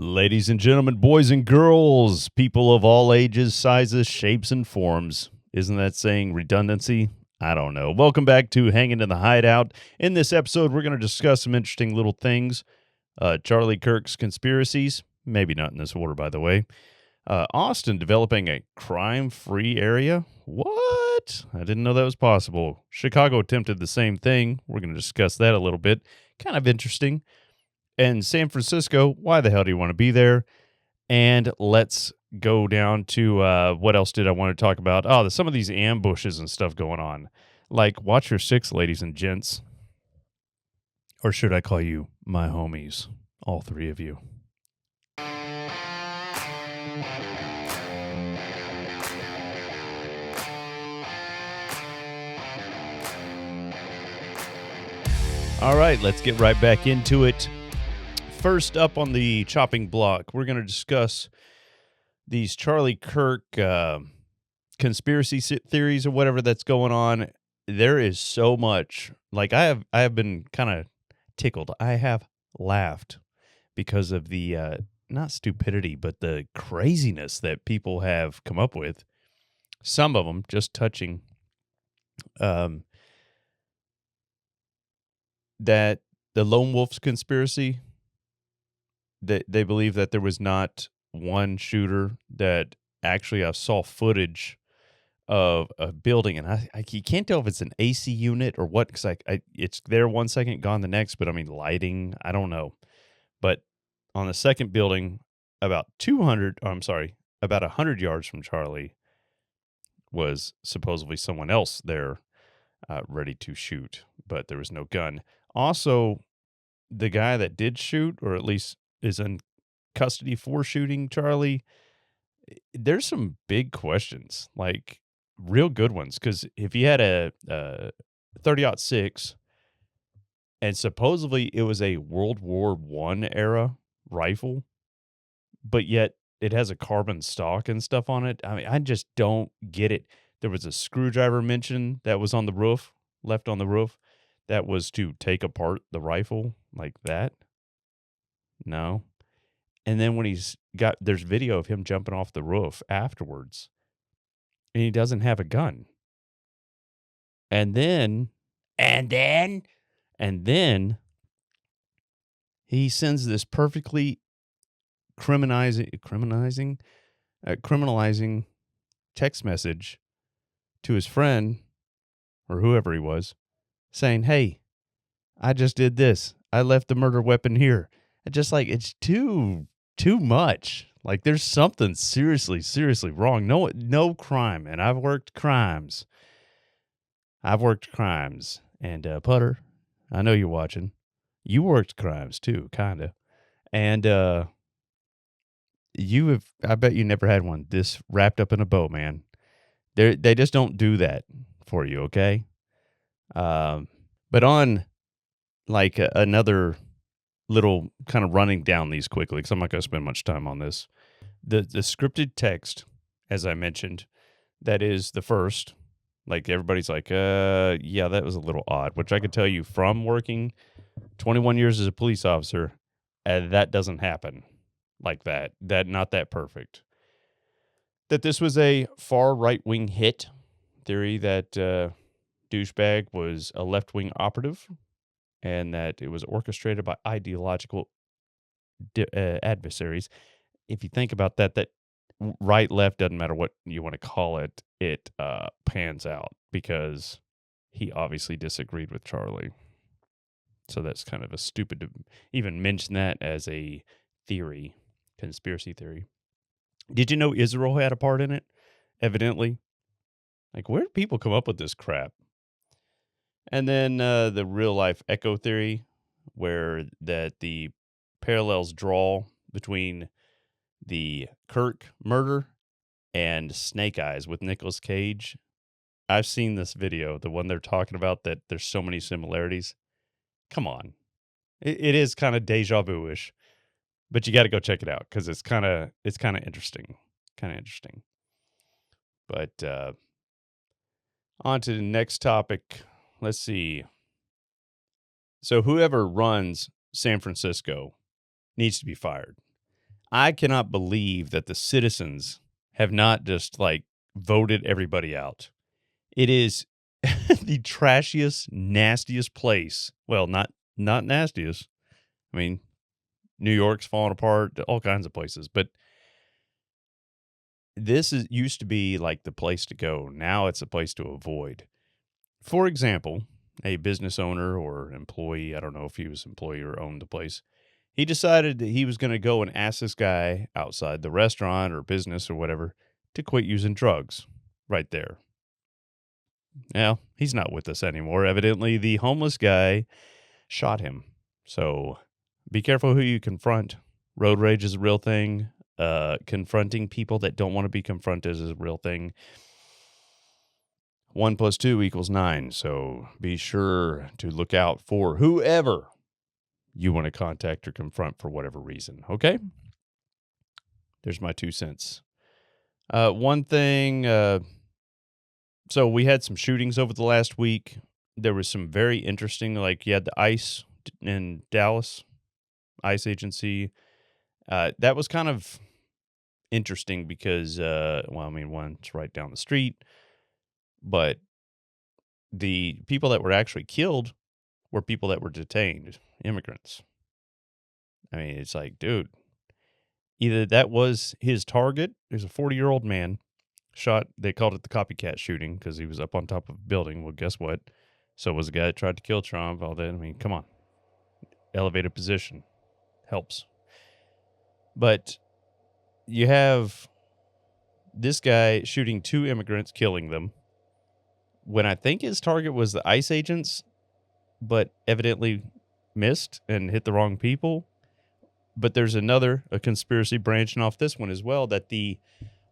Ladies and gentlemen, boys and girls, people of all ages, sizes, shapes, and forms. Isn't that saying redundancy? I don't know. Welcome back to Hanging in the Hideout. In this episode, we're going to discuss some interesting little things. Charlie Kirk's Conspiracies. Maybe not in this order, by the way. Austin developing a crime-free area. What? I didn't know that was possible. Chicago attempted the same thing. We're going to discuss that a little bit. Kind of interesting. And San Francisco, why the hell do you want to be there? And let's go down to what else did I want to talk about? Oh, some of these ambushes and stuff going on. Like, watch your six, ladies and gents. Or should I call you my homies? All three of you. All right, let's get right back into it. First up on the chopping block, we're going to discuss these Charlie Kirk conspiracy theories or whatever that's going on. There is so much. Like, I have been kind of tickled. I have laughed because of the not stupidity, but the craziness that people have come up with. Some of them just touching that the lone wolf's conspiracy. They believe that there was not one shooter, that actually I saw footage of a building, and I you can't tell if it's an AC unit or what, because it's there 1 second, gone the next, but I mean lighting, I don't know. But on the second building, about 100 yards from Charlie, was supposedly someone else there ready to shoot, but there was no gun. Also, the guy that did shoot, or at least is in custody for shooting Charlie, there's some big questions, like real good ones. Because if he had a 30-06, and supposedly it was a World War I era rifle, but yet it has a carbon stock and stuff on it. I mean, I just don't get it. There was a screwdriver mentioned that was on the roof, left on the roof, that was to take apart the rifle like that. No. And then when there's video of him jumping off the roof afterwards, and he doesn't have a gun. And then he sends this perfectly criminalizing text message to his friend, or whoever he was, saying, "Hey, I just did this. I left the murder weapon here." Just like, it's too much. Like, there's something seriously wrong. No crime, and I've worked crimes. And Putter, I know you're watching. You worked crimes too, kind of. And I bet you never had one this wrapped up in a bow, man. They just don't do that for you, okay? But on like another little kind of running down these quickly, because I'm not going to spend much time on this. The scripted text, as I mentioned, that is the first. Like, everybody's like, yeah, that was a little odd, which I could tell you from working 21 years as a police officer, that doesn't happen like that. Not that perfect. That this was a far right-wing hit theory, that douchebag was a left-wing operative, and that it was orchestrated by ideological adversaries. If you think about that right, left, doesn't matter what you want to call it, it pans out, because he obviously disagreed with Charlie. So that's kind of a stupid to even mention that as a theory, conspiracy theory. Did you know Israel had a part in it? Evidently. Like, where do people come up with this crap? And then the real-life echo theory, where that the parallels draw between the Kirk murder and Snake Eyes with Nicolas Cage. I've seen this video, the one they're talking about, that there's so many similarities. Come on. It is kind of deja vu-ish, but you got to go check it out, because it's kind of interesting. But on to the next topic. Let's see. So whoever runs San Francisco needs to be fired. I cannot believe that the citizens have not just like voted everybody out. It is the trashiest, nastiest place. Well, not nastiest. I mean, New York's falling apart, all kinds of places, but this is used to be like the place to go. Now it's a place to avoid. For example, a business owner or employee, I don't know if he was employee or owned the place, he decided that he was going to go and ask this guy outside the restaurant or business or whatever to quit using drugs right there. Now, he's not with us anymore. Evidently, the homeless guy shot him. So be careful who you confront. Road rage is a real thing. Confronting people that don't want to be confronted is a real thing. 1 + 2 = 9. So be sure to look out for whoever you want to contact or confront for whatever reason. Okay? There's my 2 cents. One thing, so we had some shootings over the last week. There was some very interesting, like you had the ICE in Dallas, ICE agency. That was kind of interesting because, one, it's right down the street, but the people that were actually killed were people that were detained, immigrants. I mean, it's like, dude, either that was his target. There's a 40-year-old man shot. They called it the copycat shooting because he was up on top of a building. Well, guess what? So was the guy that tried to kill Trump. All that. I mean, come on. Elevated position helps. But you have this guy shooting 2 immigrants, killing them, when I think his target was the ICE agents, but evidently missed and hit the wrong people. But there's a conspiracy branching off this one as well, that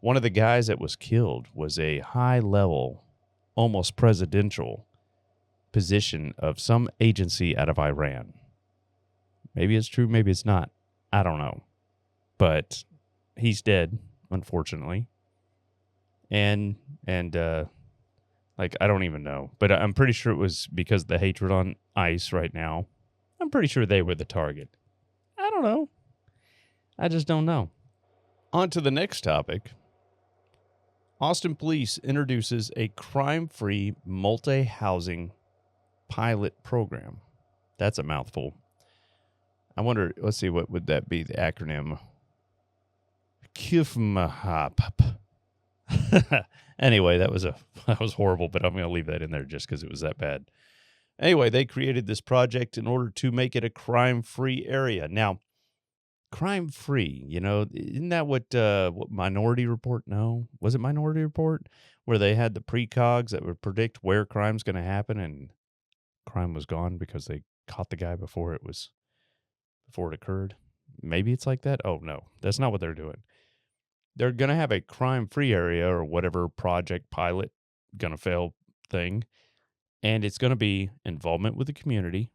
one of the guys that was killed was a high-level, almost presidential position of some agency out of Iran. Maybe it's true, maybe it's not. I don't know. But he's dead, unfortunately. And I don't even know. But I'm pretty sure it was because of the hatred on ICE right now. I'm pretty sure they were the target. I don't know. I just don't know. On to the next topic. Austin Police introduces a crime-free multi-housing pilot program. That's a mouthful. I wonder, let's see, what would that be, the acronym? KIFMAHAP. Anyway, that was horrible, but I'm going to leave that in there just because it was that bad. Anyway, they created this project in order to make it a crime-free area. Now, crime-free, isn't that what Minority Report? No, was it Minority Report where they had the precogs that would predict where crime's going to happen, and crime was gone because they caught the guy before it occurred? Maybe it's like that. Oh no, that's not what they're doing. They're going to have a crime-free area or whatever project pilot gonna fail thing, and it's going to be involvement with the community.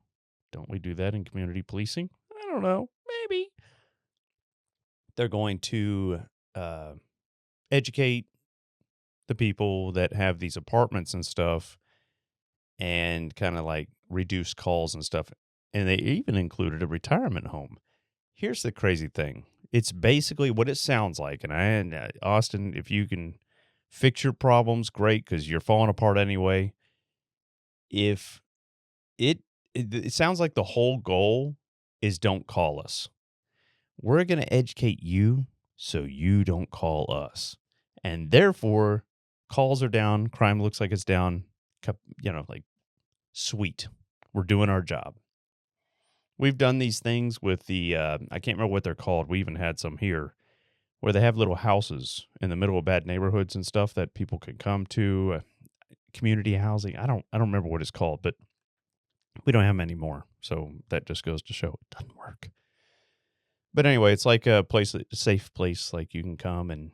Don't we do that in community policing? I don't know. Maybe. They're going to educate the people that have these apartments and stuff and kind of like reduce calls and stuff. And they even included a retirement home. Here's the crazy thing. It's basically what it sounds like. And Austin, if you can fix your problems, great, because you're falling apart anyway. If it sounds like the whole goal is don't call us. We're going to educate you so you don't call us. And therefore, calls are down. Crime looks like it's down. Sweet. We're doing our job. We've done these things with the, I can't remember what they're called. We even had some here where they have little houses in the middle of bad neighborhoods and stuff that people can come to. Community housing. I don't remember what it's called, but we don't have them anymore. So that just goes to show it doesn't work. But anyway, it's like a safe place, like you can come and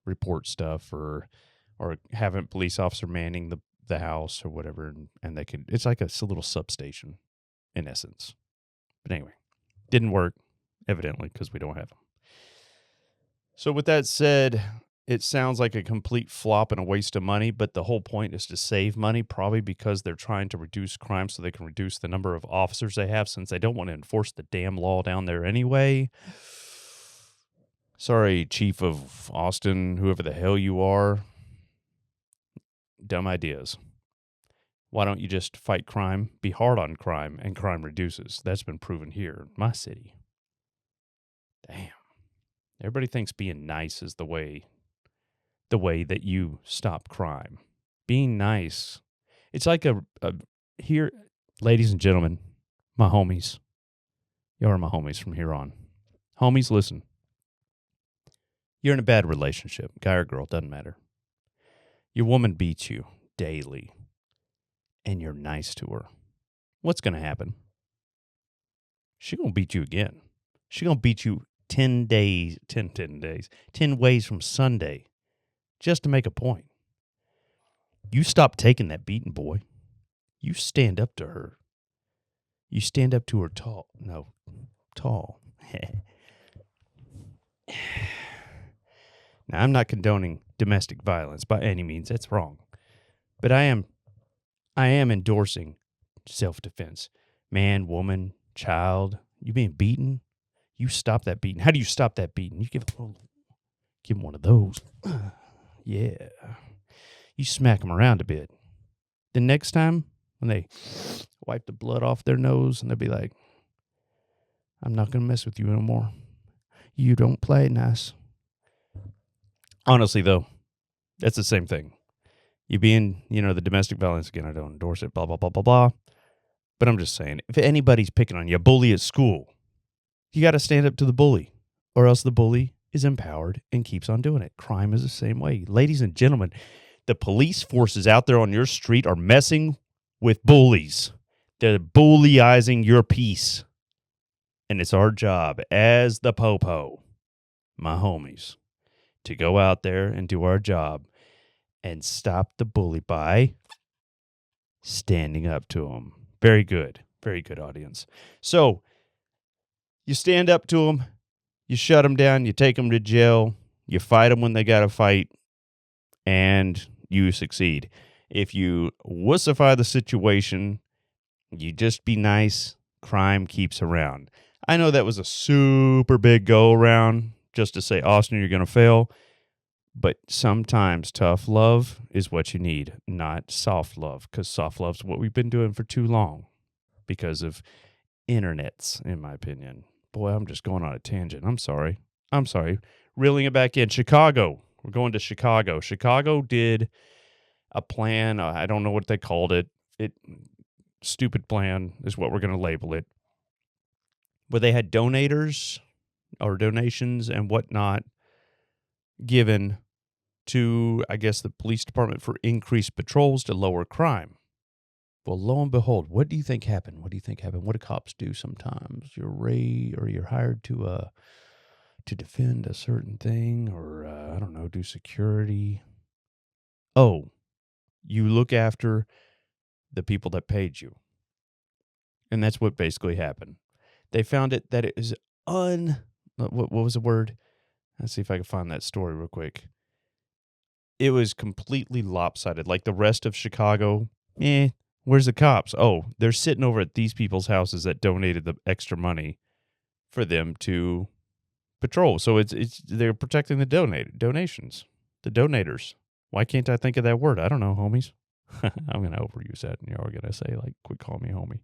report stuff or have a police officer manning the house or whatever, and they can. It's like a little substation, in essence. But anyway, didn't work, evidently, because we don't have them. So with that said, it sounds like a complete flop and a waste of money, but the whole point is to save money, probably because they're trying to reduce crime so they can reduce the number of officers they have, since they don't want to enforce the damn law down there anyway. Sorry, Chief of Austin, whoever the hell you are. Dumb ideas. Why don't you just fight crime, be hard on crime, and crime reduces? That's been proven here in my city. Damn. Everybody thinks being nice is the way that you stop crime. Being nice. It's like here, ladies and gentlemen, my homies. You are my homies from here on. Homies, listen. You're in a bad relationship, guy or girl, doesn't matter. Your woman beats you daily, and you're nice to her. What's going to happen? She's going to beat you again. She's going to beat you 10 ways from Sunday, just to make a point. You stop taking that beating, boy. You stand up to her. You stand up to her tall. Now, I'm not condoning domestic violence by any means. That's wrong. But I am endorsing self-defense. Man, woman, child, you being beaten, you stop that beating. How do you stop that beating? You give him one of those. Yeah. You smack them around a bit. The next time, when they wipe the blood off their nose, and they'll be like, I'm not going to mess with you anymore. You don't play nice. Honestly, though, that's the same thing. You being, the domestic violence, again, I don't endorse it, blah, blah, blah, blah, blah. But I'm just saying, if anybody's picking on you, a bully at school, you got to stand up to the bully, or else the bully is empowered and keeps on doing it. Crime is the same way. Ladies and gentlemen, the police forces out there on your street are messing with bullies. They're bullyizing your peace. And it's our job as the popo, my homies, to go out there and do our job and stop the bully by standing up to him. Very good. Very good, audience. So, you stand up to them, you shut them down, you take them to jail, you fight them when they got to fight, and you succeed. If you wussify the situation, you just be nice, crime keeps around. I know that was a super big go-around just to say, Austin, you're going to fail. But sometimes tough love is what you need, not soft love, because soft love's what we've been doing for too long because of internets, in my opinion. Boy, I'm just going on a tangent. I'm sorry. Reeling it back in. Chicago. We're going to Chicago. Chicago did a plan. I don't know what they called it. Stupid plan is what we're going to label it. Where they had donators or donations and whatnot given to, I guess, the police department for increased patrols to lower crime. Well, lo and behold, what do you think happened? What do cops do sometimes? You're hired to defend a certain thing, or I don't know, do security. Oh, you look after the people that paid you. And that's what basically happened. They found that it is what was the word? Let's see if I can find that story real quick. It was completely lopsided. Like the rest of Chicago, where's the cops? Oh, they're sitting over at these people's houses that donated the extra money for them to patrol. So it's they're protecting the donations, the donators. Why can't I think of that word? I don't know, homies. I'm going to overuse that, and you're all going to say, like, quit calling me homie.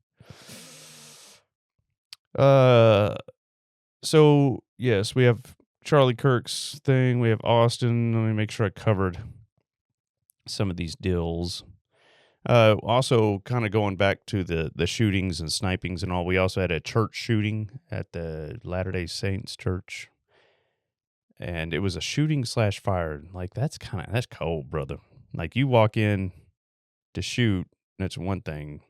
So, yes, we have Charlie Kirk's thing. We have Austin. Let me make sure I covered some of these deals. Also, kind of going back to the shootings and snipings and all, we also had a church shooting at the Latter-day Saints church. And it was a shooting/fire. Like, that's cold, brother. Like, you walk in to shoot, that's one thing.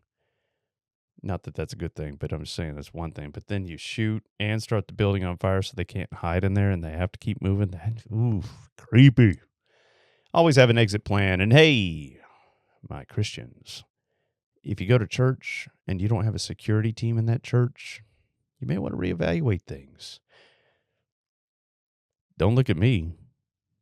Not that that's a good thing, but I'm just saying that's one thing. But then you shoot and start the building on fire so they can't hide in there and they have to keep moving. Creepy. Always have an exit plan. And hey, my Christians, if you go to church and you don't have a security team in that church, you may want to reevaluate things. Don't look at me.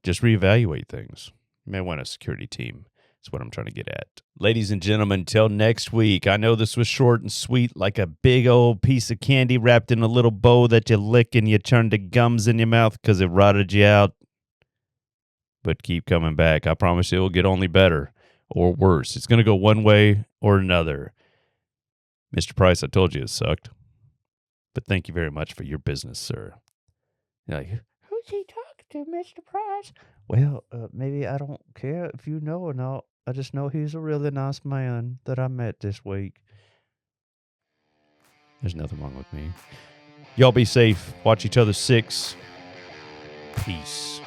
Just reevaluate things. You may want a security team. That's what I'm trying to get at. Ladies and gentlemen, till next week. I know this was short and sweet, like a big old piece of candy wrapped in a little bow that you lick and you turn to gums in your mouth because it rotted you out. But keep coming back. I promise you it will get only better or worse. It's going to go one way or another. Mr. Price, I told you it sucked. But thank you very much for your business, sir. You're like, who's he talking to, Mr. Price? Well, maybe I don't care if you know or not. I just know he's a really nice man that I met this week. There's nothing wrong with me. Y'all be safe. Watch each other 6. Peace.